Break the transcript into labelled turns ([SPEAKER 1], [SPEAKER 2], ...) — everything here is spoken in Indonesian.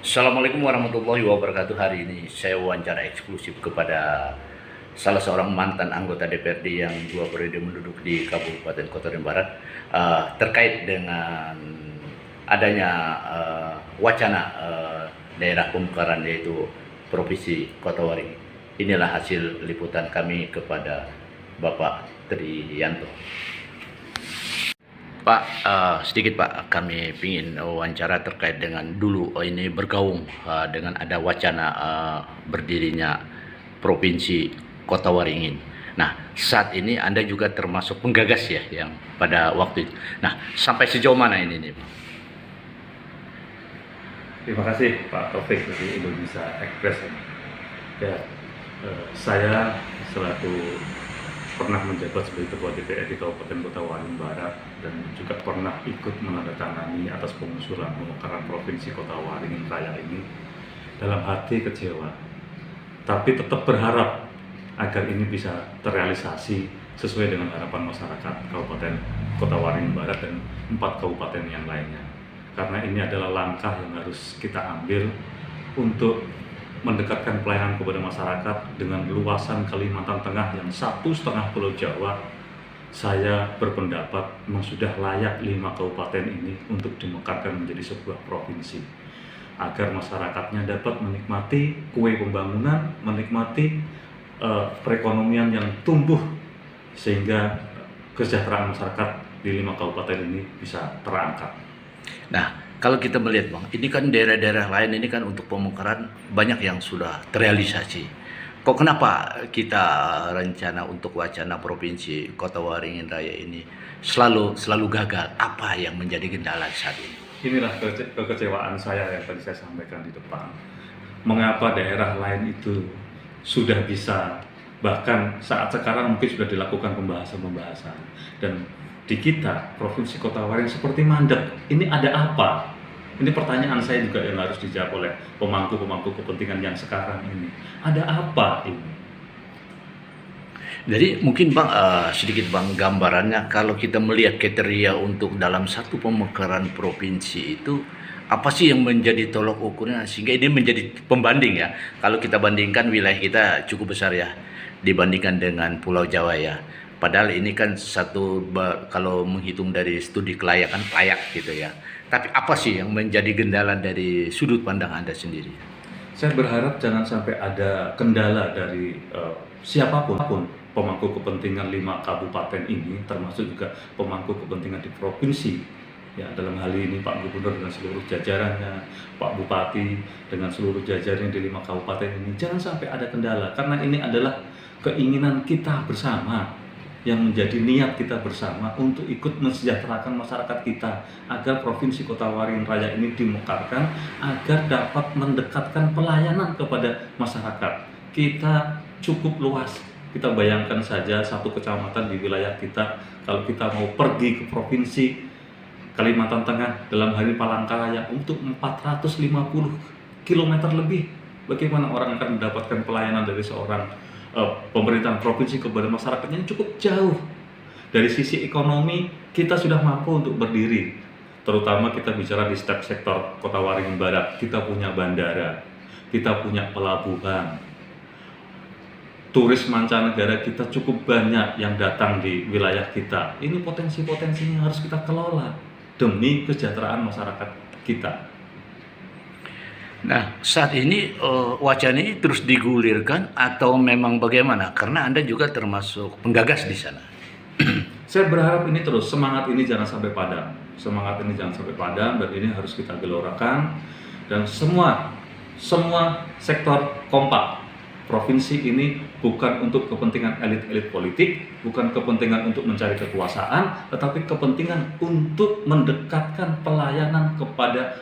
[SPEAKER 1] Assalamualaikum warahmatullahi wabarakatuh. Hari ini saya wawancara eksklusif kepada salah seorang mantan anggota DPRD yang 2 periode menduduki di Kabupaten Kota Barat terkait dengan adanya wacana daerah pemekaran yaitu Provinsi Kota Waringin. Inilah hasil liputan kami kepada Bapak Triyanto. Pak, sedikit Pak, kami ingin wawancara terkait dengan dulu ini bergaung dengan ada wacana berdirinya Provinsi Kota Waringin. Nah, saat ini Anda juga termasuk penggagas ya yang pada waktu itu. Nah, sampai sejauh mana ini nih Pak?
[SPEAKER 2] Terima kasih Pak Taufik dari Indonesia Express. Ya, saya selaku pernah menjabat sebagai Ketua DPR di Kabupaten Kota Waringin Barat dan juga pernah ikut menandatangani atas pengusulan pemekaran Provinsi Kota Waringin Raya ini. Dalam hati kecewa, tapi tetap berharap agar ini bisa terrealisasi sesuai dengan harapan masyarakat Kabupaten Kota Waringin Barat dan 4 kabupaten yang lainnya. Karena ini adalah langkah yang harus kita ambil untuk mendekatkan pelayanan kepada masyarakat dengan luasan Kalimantan Tengah yang 1,5 Pulau Jawa. Saya berpendapat memang sudah layak 5 kabupaten ini untuk dimekarkan menjadi sebuah provinsi agar masyarakatnya dapat menikmati kue pembangunan, menikmati perekonomian yang tumbuh sehingga kesejahteraan masyarakat di 5 kabupaten ini bisa terangkat.
[SPEAKER 1] Nah, kalau kita melihat Bang, ini kan daerah-daerah lain ini kan untuk pemekaran banyak yang sudah terrealisasi. Kok kenapa kita rencana untuk wacana Provinsi Kota Waringin Raya ini selalu gagal? Apa yang menjadi kendala saat ini?
[SPEAKER 2] Inilah kekecewaan saya yang tadi saya sampaikan di depan. Mengapa daerah lain itu sudah bisa, bahkan saat sekarang mungkin sudah dilakukan pembahasan dan di kita, Provinsi Kota Waringin seperti mandek. Ini ada apa? Ini pertanyaan saya juga yang harus dijawab oleh pemangku kepentingan yang sekarang ini. Ada apa ini?
[SPEAKER 1] Jadi mungkin Bang, sedikit Bang gambarannya kalau kita melihat kriteria untuk dalam satu pemekaran provinsi itu apa sih yang menjadi tolok ukurnya sehingga ini menjadi pembanding ya. Kalau kita bandingkan wilayah kita cukup besar ya dibandingkan dengan Pulau Jawa ya. Padahal ini kan kalau menghitung dari studi kelayakan layak gitu ya. Tapi apa sih yang menjadi kendala dari sudut pandang Anda sendiri?
[SPEAKER 2] Saya berharap jangan sampai ada kendala dari siapapun pemangku kepentingan 5 kabupaten ini, termasuk juga pemangku kepentingan di provinsi. Ya, dalam hal ini Pak Gubernur dengan seluruh jajarannya, Pak Bupati dengan seluruh jajarannya di 5 kabupaten ini, jangan sampai ada kendala karena ini adalah keinginan kita bersama, yang menjadi niat kita bersama untuk ikut mensejahterakan masyarakat kita agar Provinsi Kota Waringin Raya ini dimekarkan agar dapat mendekatkan pelayanan kepada masyarakat. Kita cukup luas, kita bayangkan saja satu kecamatan di wilayah kita, kalau kita mau pergi ke Provinsi Kalimantan Tengah dalam hari Palangkaraya untuk 450 km lebih, bagaimana orang akan mendapatkan pelayanan dari seorang pemerintahan provinsi kepada masyarakatnya cukup jauh. Dari sisi ekonomi kita sudah mampu untuk berdiri, terutama kita bicara di sektor Kota Waringin Barat. Kita punya bandara, kita punya pelabuhan, turis mancanegara kita cukup banyak yang datang di wilayah kita. Ini potensi-potensinya harus kita kelola demi kesejahteraan masyarakat kita.
[SPEAKER 1] Nah, saat ini wacana ini terus digulirkan atau memang bagaimana? Karena Anda juga termasuk penggagas di sana.
[SPEAKER 2] Saya berharap ini terus, semangat ini jangan sampai padam. Semangat ini jangan sampai padam dan ini harus kita gelorakan dan semua sektor kompak. Provinsi ini bukan untuk kepentingan elit-elit politik, bukan kepentingan untuk mencari kekuasaan, tetapi kepentingan untuk mendekatkan pelayanan kepada